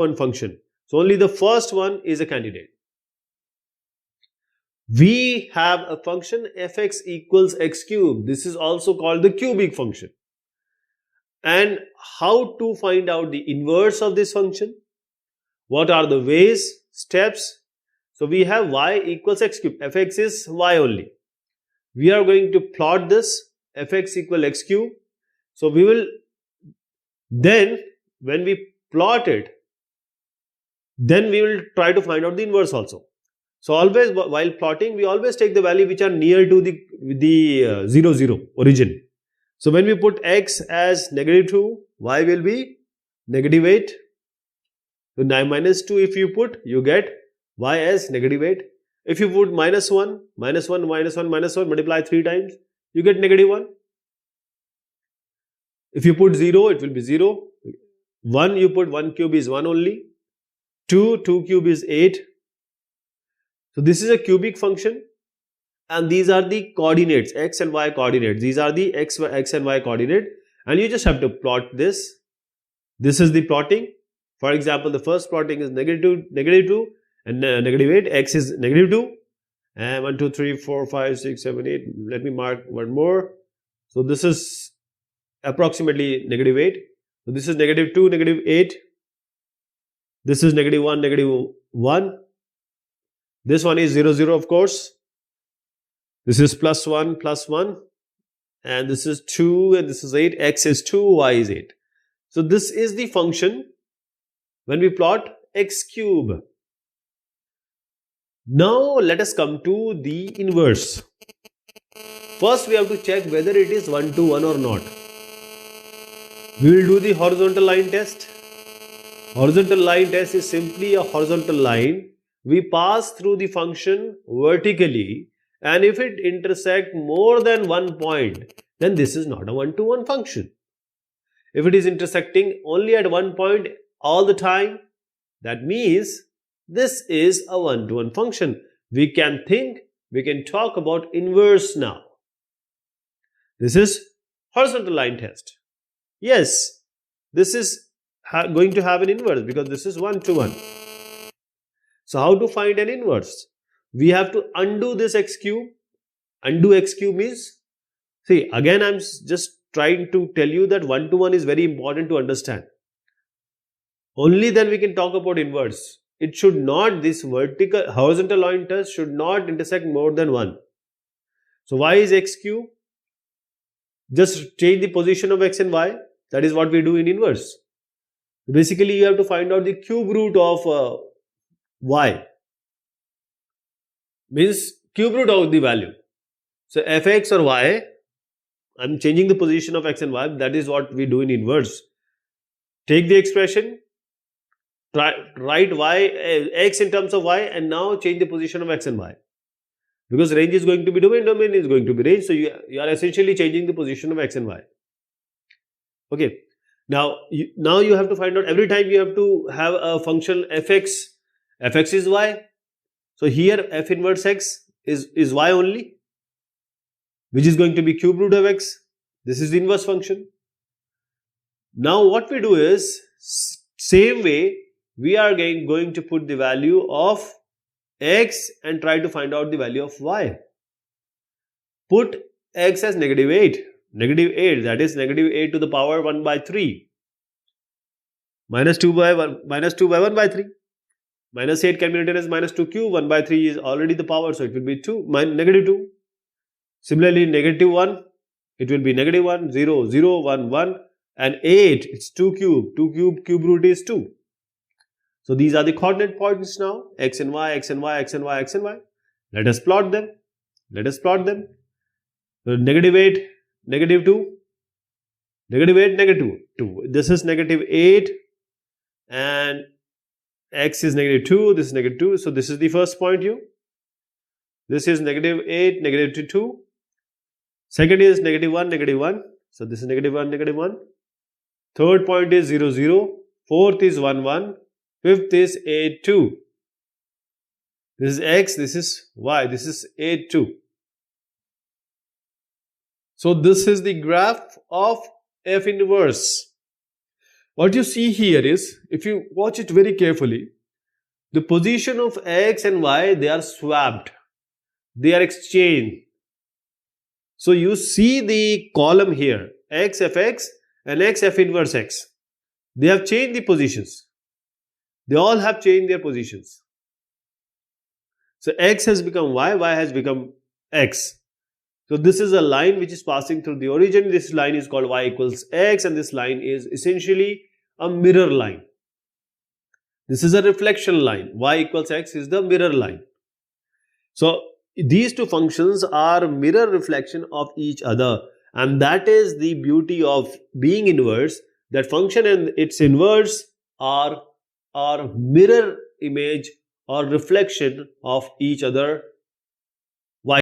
one function. So only the first one is a candidate. We have a function fx equals x cube. This is also called the cubic function. And how to find out the inverse of this function? What are the ways, steps? So we have y equals x cube. Fx is y only. We are going to plot this fx equal x cube. So we will then, when we plot it, then we will try to find out the inverse also. So always while plotting, we always take the value which are near to the 0, 0 origin. So when we put x as -2, y will be -8. So -2 if you put, you get y as -8. If you put -1, -1, -1, -1, multiply 3 times, you get -1. If you put 0, it will be 0. 1, you put 1 cube is 1 only. 2 cube is 8. So this is a cubic function, and these are the coordinates, x and y coordinates. These are the x and y coordinate, and you just have to plot this. This is the plotting. For example, the first plotting is -2 and -8. X is -2, and 1, 2, 3, 4, 5, 6, 7, 8. Let me mark one more. So this is approximately -8. So this is -2, -8. This is -1, -1. This one is 0, 0, of course. This is +1, +1. And this is 2, and this is 8. X is 2, y is 8. So this is the function when we plot x cube. Now let us come to the inverse. First we have to check whether it is 1 to 1 or not. We will do the horizontal line test. Horizontal line test is simply a horizontal line. We pass through the function vertically, and if it intersects more than one point, then this is not a 1 to 1 function. If it is intersecting only at one point all the time, that means this is a 1 to 1 function. We can talk about inverse now. This is horizontal line test. Yes, this is going to have an inverse because this is 1 to 1. So how to find an inverse? We have to undo this x cube. Undo x cube means, see, again I'm just trying to tell you that 1 to 1 is very important to understand. Only then we can talk about inverse. It should not, this horizontal line test should not intersect more than 1. So why is x cube? Just change the position of x and y. That is what we do in inverse. Basically, you have to find out the cube root of y. Means cube root of the value. So fx or y, I'm changing the position of x and y. That is what we do in inverse. Take the expression, write y, x in terms of y, and now change the position of x and y. Because range is going to be domain, domain is going to be range. So you are essentially changing the position of x and y. Okay. Now you have to find out, every time you have to have a function fx. Fx is y. So here f inverse x is y only, which is going to be cube root of x. This is the inverse function. Now what we do is, same way, we are going to put the value of x and try to find out the value of y. Put x as -8. -8, that is -8 to the power 1 by 3. -2 by 1 by 3. -8 can be written as -2 cube. 1 by 3 is already the power, so it will be -2. Similarly, -1, it will be -1, 0, 0, 1, 1, and 8, it's 2 cube. 2 cube root is 2. So these are the coordinate points now, x and y, x and y, x and y, x and y. Let us plot them. So -8, -2, -8, -2. This is -8, and x is -2, this is -2. So this is the first point here. This is -8, -2. Second is -1, -1. So this is -1, -1. Third point is 0, 0. Fourth is 1, 1. Fifth is 8, 2. This is x, this is y, this is 8, 2. So this is the graph of f inverse. What you see here is, if you watch it very carefully, the position of x and y, they are swapped. They are exchanged. So you see the column here, x f x and x f inverse x. They have changed the positions. They all have changed their positions. So x has become y, y has become x. So this is a line which is passing through the origin. This line is called y equals x, and this line is essentially a mirror line. This is a reflection line. Y equals x is the mirror line. So these two functions are mirror reflection of each other, and that is the beauty of being inverse. That function and its inverse are mirror image or reflection of each other